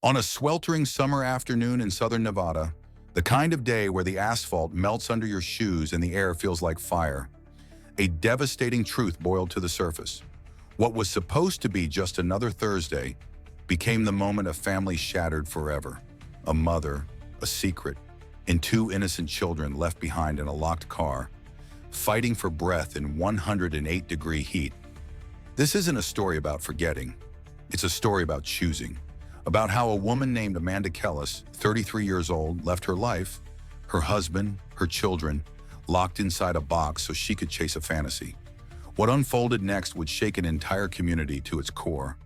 On a sweltering summer afternoon in southern Nevada, the kind of day where the asphalt melts under your shoes and the air feels like fire, a devastating truth boiled to the surface. What was supposed to be just another Thursday became the moment a family shattered forever. A mother, a secret, and two innocent children left behind in a locked car, fighting for breath in 108-degree heat. This isn't a story about forgetting. It's a story about choosing. About how a woman named Amanda Kellis, 33 years old, left her life, her husband, her children, locked inside a box so she could chase a fantasy. What unfolded next would shake an entire community to its core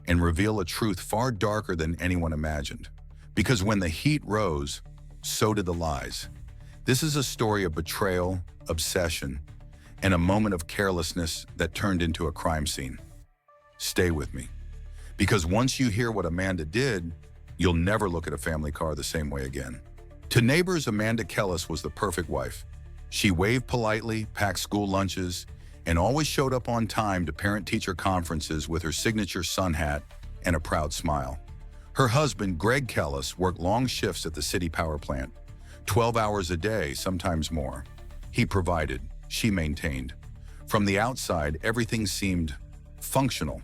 and reveal a truth far darker than anyone imagined. Because when the heat rose, so did the lies. This is a story of betrayal, obsession, and a moment of carelessness that turned into a crime scene. Stay with me. Because once you hear what Amanda did, you'll never look at a family car the same way again. To neighbors, Amanda Kellis was the perfect wife. She waved politely, packed school lunches, and always showed up on time to parent-teacher conferences with her signature sun hat and a proud smile. Her husband, Greg Kellis, worked long shifts at the city power plant, 12 hours a day, sometimes more. He provided, she maintained. From the outside, everything seemed functional.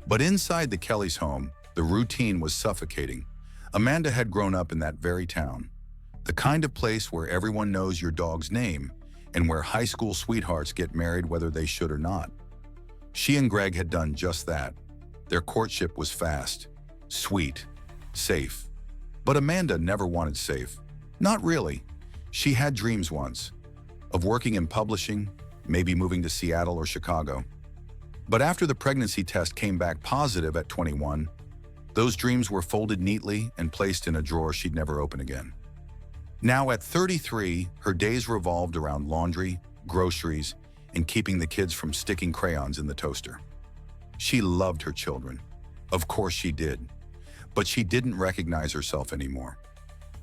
But inside the Kellis' home, the routine was suffocating. Amanda had grown up in that very town, the kind of place where everyone knows your dog's name and where high school sweethearts get married whether they should or not. She and Greg had done just that. Their courtship was fast, sweet, safe. But Amanda never wanted safe. Not really. She had dreams once, of working in publishing, maybe moving to Seattle or Chicago. But after the pregnancy test came back positive at 21, those dreams were folded neatly and placed in a drawer she'd never open again. Now at 33, her days revolved around laundry, groceries, and keeping the kids from sticking crayons in the toaster. She loved her children. Of course she did. But she didn't recognize herself anymore.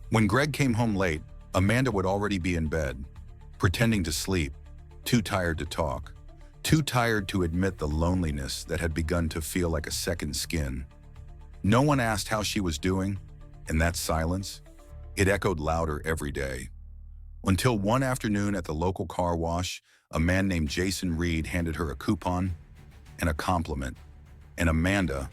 When Greg came home late, Amanda would already be in bed, pretending to sleep, too tired to talk. Too tired to admit the loneliness that had begun to feel like a second skin. No one asked how she was doing, and that silence, it echoed louder every day. Until one afternoon at the local car wash, a man named Jason Reed handed her a coupon and a compliment. And Amanda,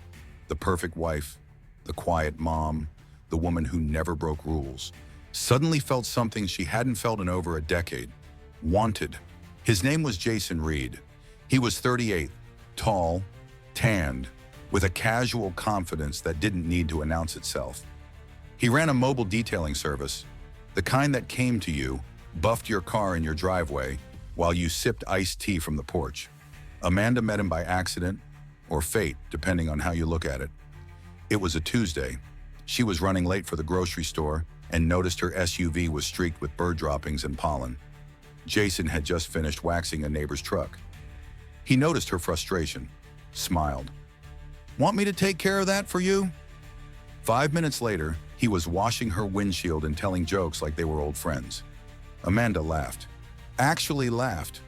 the perfect wife, the quiet mom, the woman who never broke rules, suddenly felt something she hadn't felt in over a decade. Wanted. His name was Jason Reed. He was 38, tall, tanned, with a casual confidence that didn't need to announce itself. He ran a mobile detailing service, the kind that came to you, buffed your car in your driveway, while you sipped iced tea from the porch. Amanda met him by accident, or fate, depending on how you look at it. It was a Tuesday. She was running late for the grocery store and noticed her SUV was streaked with bird droppings and pollen. Jason had just finished waxing a neighbor's truck. He noticed her frustration, smiled. "Want me to take care of that for you?" 5 minutes later, he was washing her windshield and telling jokes like they were old friends. Amanda laughed. Actually laughed.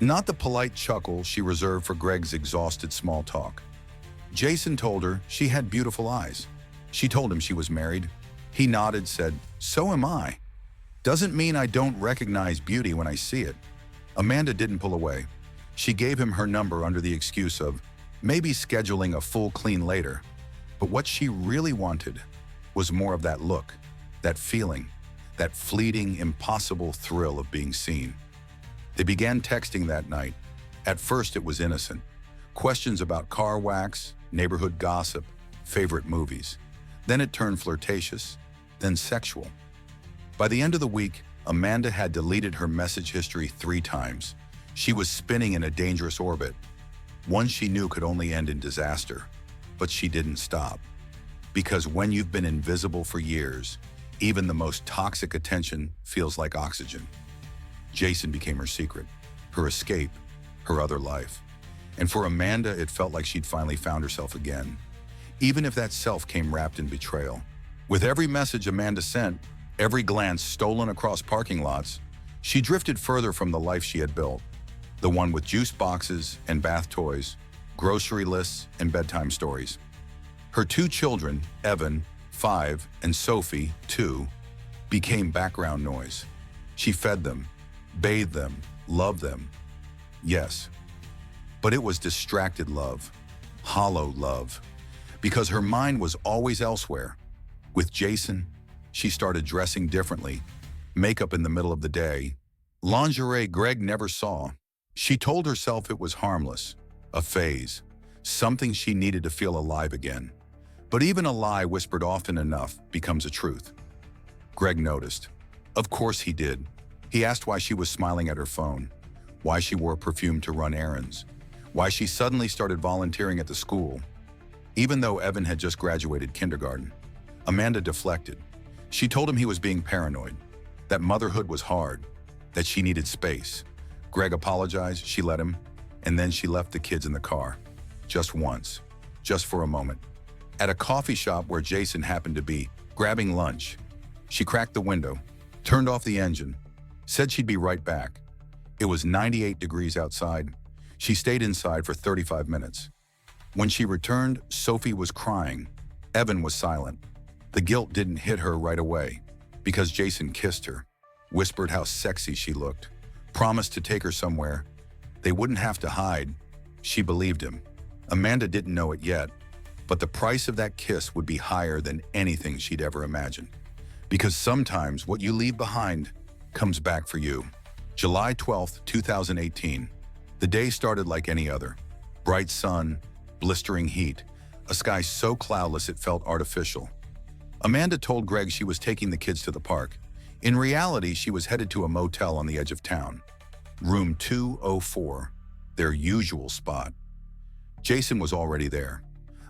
Not the polite chuckle she reserved for Greg's exhausted small talk. Jason told her she had beautiful eyes. She told him she was married. He nodded, said, "So am I. Doesn't mean I don't recognize beauty when I see it." Amanda didn't pull away. She gave him her number under the excuse of maybe scheduling a full clean later. But what she really wanted was more of that look, that feeling, that fleeting, impossible thrill of being seen. They began texting that night. At first it was innocent. Questions about car wax, neighborhood gossip, favorite movies. Then it turned flirtatious, then sexual. By the end of the week, Amanda had deleted her message history 3 times. She was spinning in a dangerous orbit, one she knew could only end in disaster. But she didn't stop. Because when you've been invisible for years, even the most toxic attention feels like oxygen. Jason became her secret, her escape, her other life. And for Amanda, it felt like she'd finally found herself again, even if that self came wrapped in betrayal. With every message Amanda sent, every glance stolen across parking lots, she drifted further from the life she had built. The one with juice boxes and bath toys, grocery lists and bedtime stories. Her two children, Evan, 5, and Sophie, 2, became background noise. She fed them, bathed them, loved them. Yes, but it was distracted love, hollow love, because her mind was always elsewhere. With Jason, she started dressing differently, makeup in the middle of the day, lingerie Greg never saw. She told herself it was harmless, a phase, something she needed to feel alive again. But even a lie whispered often enough becomes a truth. Greg noticed. Of course he did. He asked why she was smiling at her phone, why she wore perfume to run errands, why she suddenly started volunteering at the school. Even though Evan had just graduated kindergarten, Amanda deflected. She told him he was being paranoid, that motherhood was hard, that she needed space. Greg apologized, she let him, and then she left the kids in the car. Just once, just for a moment. At a coffee shop where Jason happened to be, grabbing lunch, she cracked the window, turned off the engine, said she'd be right back. It was 98 degrees outside. She stayed inside for 35 minutes. When she returned, Sophie was crying. Evan was silent. The guilt didn't hit her right away because Jason kissed her, whispered how sexy she looked, promised to take her somewhere. They wouldn't have to hide. She believed him. Amanda didn't know it yet, but the price of that kiss would be higher than anything she'd ever imagined. Because sometimes what you leave behind comes back for you. July 12, 2018. The day started like any other. Bright sun, blistering heat, a sky so cloudless it felt artificial. Amanda told Greg she was taking the kids to the park. In reality, she was headed to a motel on the edge of town. Room 204, their usual spot. Jason was already there.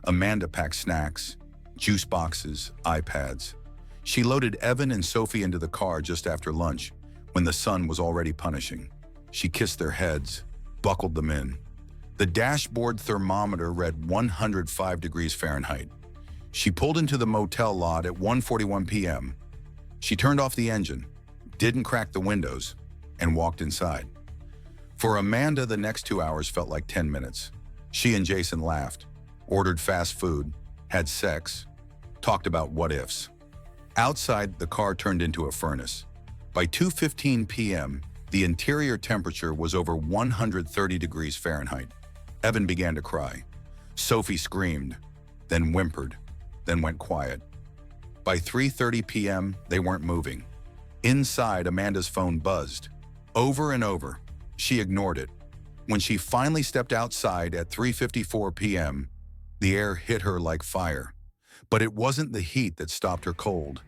Amanda packed snacks, juice boxes, iPads. She loaded Evan and Sophie into the car just after lunch, when the sun was already punishing. She kissed their heads, buckled them in. The dashboard thermometer read 105 degrees Fahrenheit. She pulled into the motel lot at 1:41 p.m. She turned off the engine, didn't crack the windows, and walked inside. For Amanda, the next 2 hours felt like 10 minutes. She and Jason laughed, ordered fast food, had sex, talked about what-ifs. Outside, the car turned into a furnace. By 2:15 p.m., the interior temperature was over 130 degrees Fahrenheit. Evan began to cry. Sophie screamed, then whimpered, then went quiet. By 3:30 p.m., they weren't moving. Inside, Amanda's phone buzzed. Over and over. She ignored it. When she finally stepped outside at 3:54 p.m., the air hit her like fire. But it wasn't the heat that stopped her cold.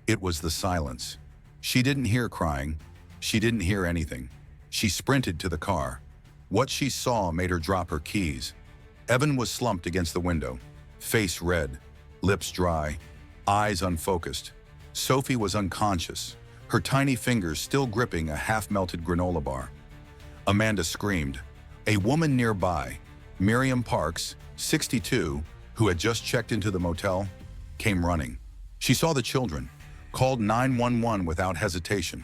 It was the silence. She didn't hear crying. She didn't hear anything. She sprinted to the car. What she saw made her drop her keys. Evan was slumped against the window, face red, lips dry, eyes unfocused. Sophie was unconscious, her tiny fingers still gripping a half-melted granola bar. Amanda screamed. A woman nearby, Miriam Parks, 62, who had just checked into the motel, came running. She saw the children, called 911 without hesitation.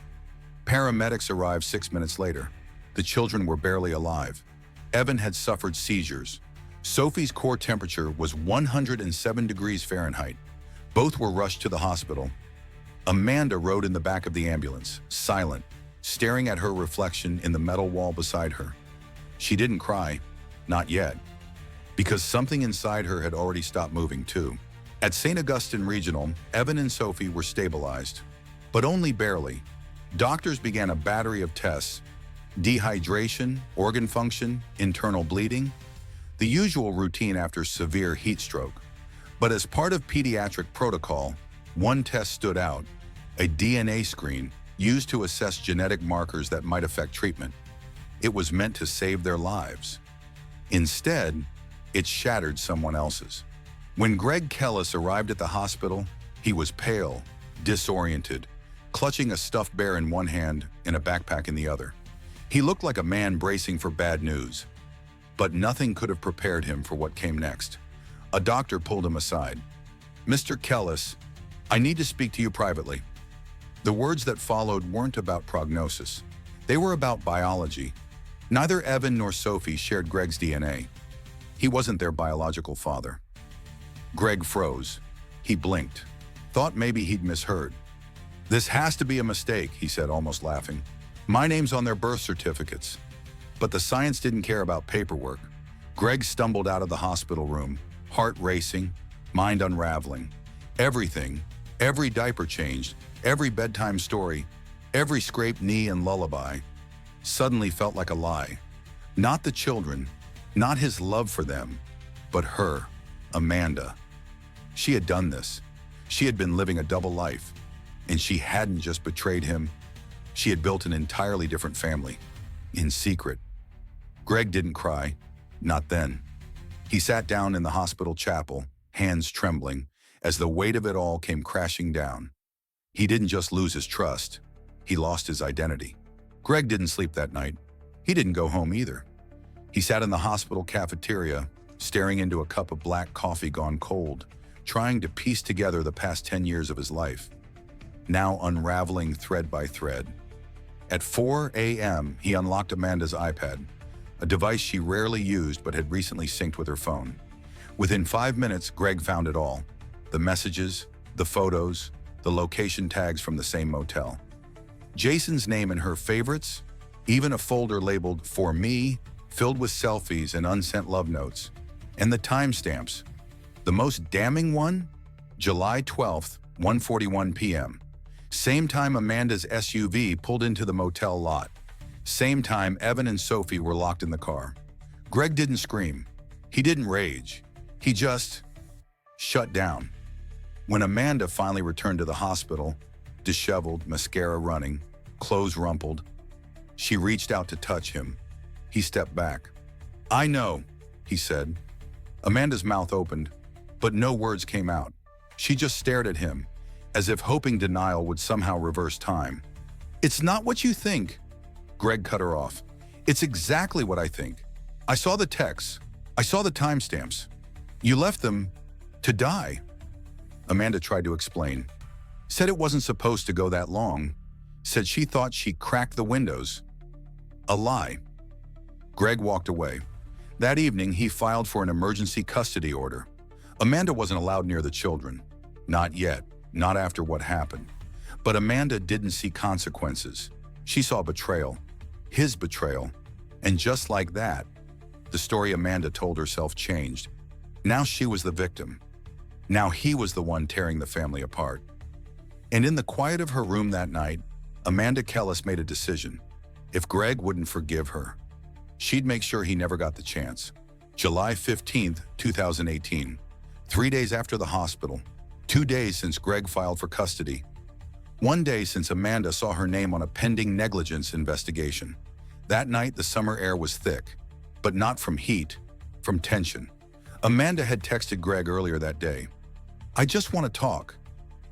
Paramedics arrived 6 minutes later. The children were barely alive. Evan had suffered seizures. Sophie's core temperature was 107 degrees Fahrenheit. Both were rushed to the hospital. Amanda rode in the back of the ambulance, silent, staring at her reflection in the metal wall beside her. She didn't cry, not yet, because something inside her had already stopped moving too. At St. Augustine Regional, Evan and Sophie were stabilized, but only barely. Doctors began a battery of tests: dehydration, organ function, internal bleeding, the usual routine after severe heat stroke. But as part of pediatric protocol, one test stood out: a DNA screen used to assess genetic markers that might affect treatment. It was meant to save their lives. Instead, it shattered someone else's. When Greg Kellis arrived at the hospital, he was pale, disoriented, clutching a stuffed bear in one hand and a backpack in the other. He looked like a man bracing for bad news. But nothing could have prepared him for what came next. A doctor pulled him aside. "Mr. Kellis, I need to speak to you privately." The words that followed weren't about prognosis. They were about biology. Neither Evan nor Sophie shared Greg's DNA. He wasn't their biological father. Greg froze. He blinked. Thought maybe he'd misheard. "This has to be a mistake," he said, almost laughing. "My name's on their birth certificates." But the science didn't care about paperwork. Greg stumbled out of the hospital room, heart racing, mind unraveling. Everything, every diaper changed, every bedtime story, every scraped knee and lullaby, suddenly felt like a lie. Not the children, not his love for them, but her, Amanda. She had done this. She had been living a double life. And she hadn't just betrayed him. She had built an entirely different family, in secret. Greg didn't cry, not then. He sat down in the hospital chapel, hands trembling, as the weight of it all came crashing down. He didn't just lose his trust, he lost his identity. Greg didn't sleep that night. He didn't go home either. He sat in the hospital cafeteria, staring into a cup of black coffee gone cold, trying to piece together the past 10 years of his life, now unraveling thread by thread. At 4 a.m., he unlocked Amanda's iPad, a device she rarely used but had recently synced with her phone. Within 5 minutes, Greg found it all: the messages, the photos, the location tags from the same motel. Jason's name in her favorites, even a folder labeled "For Me," filled with selfies and unsent love notes. And the timestamps. The most damning one? July 12th, 1:41 p.m. Same time Amanda's SUV pulled into the motel lot. Same time Evan and Sophie were locked in the car. Greg didn't scream. He didn't rage. He just shut down. When Amanda finally returned to the hospital, disheveled, mascara running, clothes rumpled, she reached out to touch him. He stepped back. "I know," he said. Amanda's mouth opened, but no words came out. She just stared at him, as if hoping denial would somehow reverse time. "It's not what you think." Greg cut her off. "It's exactly what I think. I saw the texts. I saw the timestamps. You left them to die." Amanda tried to explain. Said it wasn't supposed to go that long. Said she thought she cracked the windows. A lie. Greg walked away. That evening, he filed for an emergency custody order. Amanda wasn't allowed near the children. Not yet, not after what happened. But Amanda didn't see consequences. She saw betrayal, his betrayal. And just like that, the story Amanda told herself changed. Now she was the victim. Now he was the one tearing the family apart. And in the quiet of her room that night, Amanda Kellis made a decision. If Greg wouldn't forgive her, she'd make sure he never got the chance. July 15th, 2018. 3 days after the hospital. 2 days since Greg filed for custody. 1 day since Amanda saw her name on a pending negligence investigation. That night, the summer air was thick, but not from heat, from tension. Amanda had texted Greg earlier that day. "I just want to talk."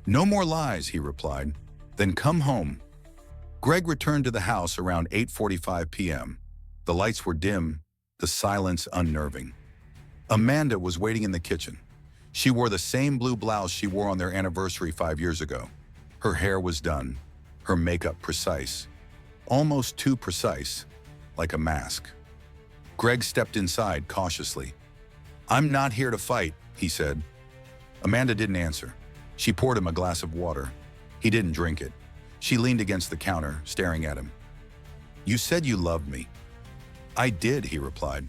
"No more lies," he replied. "Then come home." Greg returned to the house around 8:45 p.m. The lights were dim, the silence unnerving. Amanda was waiting in the kitchen. She wore the same blue blouse she wore on their anniversary 5 years ago. Her hair was done, her makeup precise. Almost too precise, like a mask. Greg stepped inside cautiously. "I'm not here to fight," he said. Amanda didn't answer. She poured him a glass of water. He didn't drink it. She leaned against the counter, staring at him. "You said you loved me." "I did," he replied.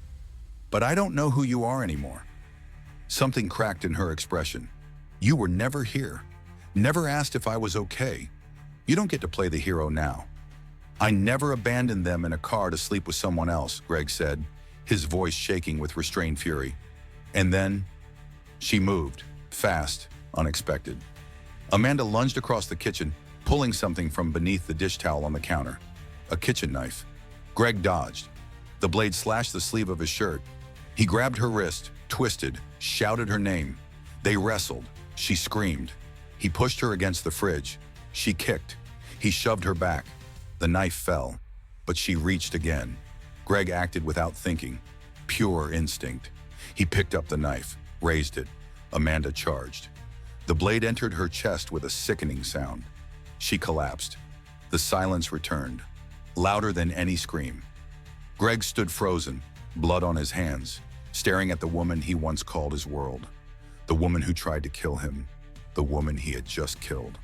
"But I don't know who you are anymore." Something cracked in her expression. "You were never here. Never asked if I was okay. You don't get to play the hero now." "I never abandoned them in a car to sleep with someone else," Greg said, his voice shaking with restrained fury. And then, she moved, fast, unexpected. Amanda lunged across the kitchen, pulling something from beneath the dish towel on the counter. A kitchen knife. Greg dodged. The blade slashed the sleeve of his shirt. He grabbed her wrist, twisted, shouted her name. They wrestled. She screamed. He pushed her against the fridge. She kicked. He shoved her back. The knife fell, but she reached again. Greg acted without thinking. Pure instinct. He picked up the knife, raised it. Amanda charged. The blade entered her chest with a sickening sound. She collapsed. The silence returned, louder than any scream. Greg stood frozen, blood on his hands, staring at the woman he once called his world. The woman who tried to kill him. The woman he had just killed.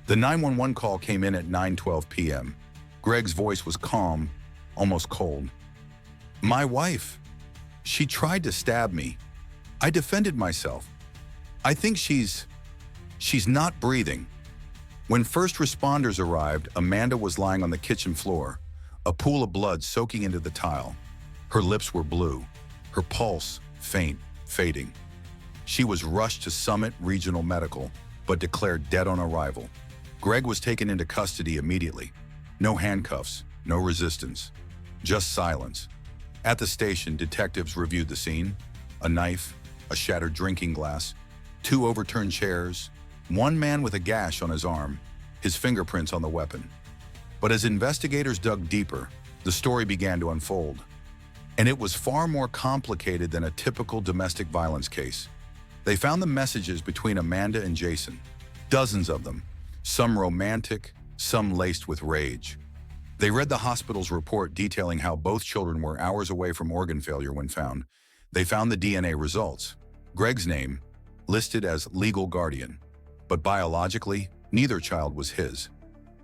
The 911 call came in at 9:12 p.m. Greg's voice was calm, almost cold. "My wife. She tried to stab me. I defended myself. I think she's not breathing." When first responders arrived, Amanda was lying on the kitchen floor, a pool of blood soaking into the tile. Her lips were blue, her pulse faint, fading. She was rushed to Summit Regional Medical, but declared dead on arrival. Greg was taken into custody immediately. No handcuffs, no resistance, just silence. At the station, detectives reviewed the scene: a knife, a shattered drinking glass, 2 overturned chairs, one man with a gash on his arm, his fingerprints on the weapon. But as investigators dug deeper, the story began to unfold. And it was far more complicated than a typical domestic violence case. They found the messages between Amanda and Jason, dozens of them, some romantic, some laced with rage. They read the hospital's report detailing how both children were hours away from organ failure when found. They found the DNA results. Greg's name, listed as legal guardian, but biologically, neither child was his.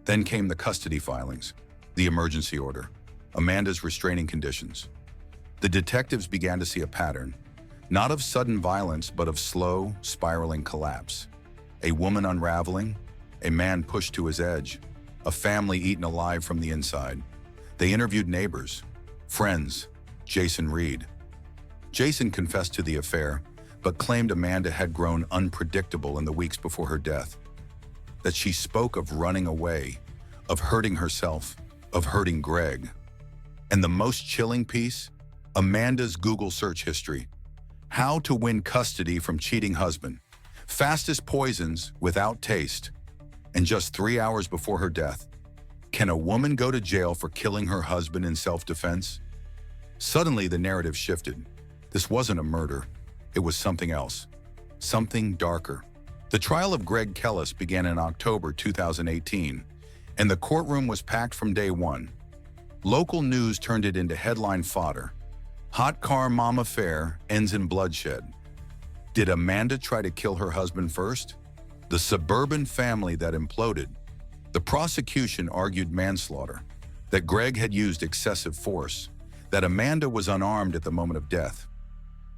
Then came the custody filings, the emergency order, Amanda's restraining conditions. The detectives began to see a pattern, not of sudden violence, but of slow, spiraling collapse. A woman unraveling, a man pushed to his edge, a family eaten alive from the inside. They interviewed neighbors, friends, Jason Reed. Jason confessed to the affair, but claimed Amanda had grown unpredictable in the weeks before her death. That she spoke of running away, of hurting herself, of hurting Greg. And the most chilling piece? Amanda's Google search history. How to win custody from cheating husband. Fastest poisons without taste. And just 3 hours before her death. Can a woman go to jail for killing her husband in self-defense? Suddenly, the narrative shifted. This wasn't a murder. It was something else. Something darker. The trial of Greg Kellis began in October 2018, and the courtroom was packed from day one. Local news turned it into headline fodder. Hot car mom affair ends in bloodshed. Did Amanda try to kill her husband first? The suburban family that imploded. The prosecution argued manslaughter, that Greg had used excessive force, that Amanda was unarmed at the moment of death.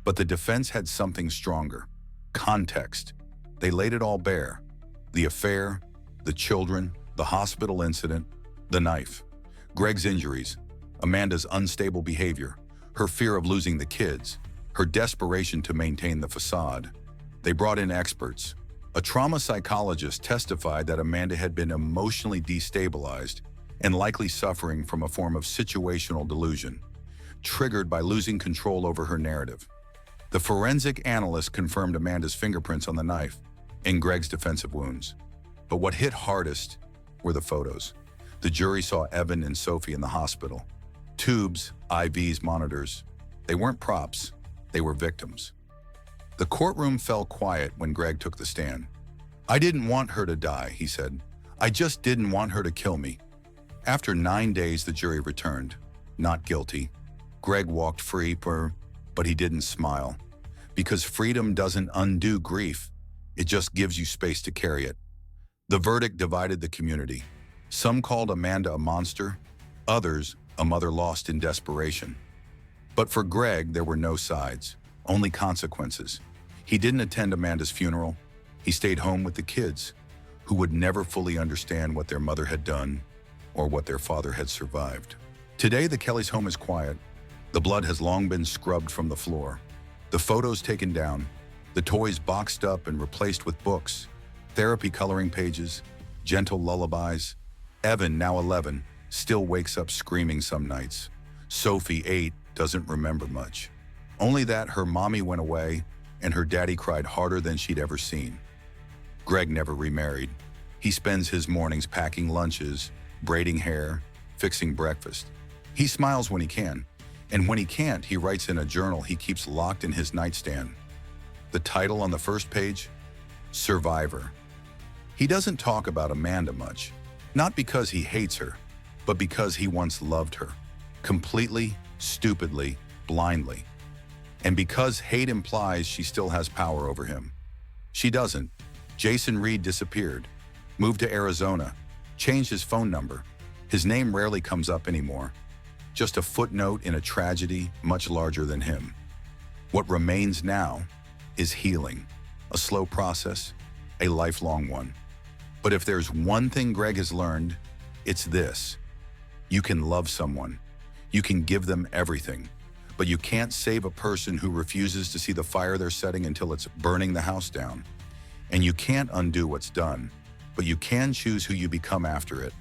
But the defense had something stronger: context. They laid it all bare: the affair, the children, the hospital incident, the knife, Greg's injuries, Amanda's unstable behavior, her fear of losing the kids, her desperation to maintain the facade. They brought in experts. A trauma psychologist testified that Amanda had been emotionally destabilized and likely suffering from a form of situational delusion, triggered by losing control over her narrative. The forensic analyst confirmed Amanda's fingerprints on the knife and Greg's defensive wounds. But what hit hardest were the photos. The jury saw Evan and Sophie in the hospital. Tubes, IVs, monitors. They weren't props, they were victims. The courtroom fell quiet when Greg took the stand. "I didn't want her to die," he said. "I just didn't want her to kill me." After 9 days, the jury returned. Not guilty. Greg walked free, but he didn't smile. Because freedom doesn't undo grief, it just gives you space to carry it. The verdict divided the community. Some called Amanda a monster, others a mother lost in desperation. But for Greg, there were no sides, only consequences. He didn't attend Amanda's funeral. He stayed home with the kids, who would never fully understand what their mother had done or what their father had survived. Today, the Kelly's home is quiet. The blood has long been scrubbed from the floor, the photos taken down, the toys boxed up and replaced with books, therapy coloring pages, gentle lullabies. Evan, now 11, still wakes up screaming some nights. Sophie, 8, doesn't remember much. Only that her mommy went away and her daddy cried harder than she'd ever seen. Greg never remarried. He spends his mornings packing lunches, braiding hair, fixing breakfast. He smiles when he can, and when he can't, he writes in a journal he keeps locked in his nightstand. The title on the first page? Survivor. He doesn't talk about Amanda much, not because he hates her, but because he once loved her. Completely, stupidly, blindly. And because hate implies she still has power over him. She doesn't. Jason Reed disappeared, moved to Arizona, changed his phone number. His name rarely comes up anymore. Just a footnote in a tragedy much larger than him. What remains now is healing, a slow process, a lifelong one. But if there's one thing Greg has learned, it's this. You can love someone. You can give them everything. But you can't save a person who refuses to see the fire they're setting until it's burning the house down. And you can't undo what's done, but you can choose who you become after it.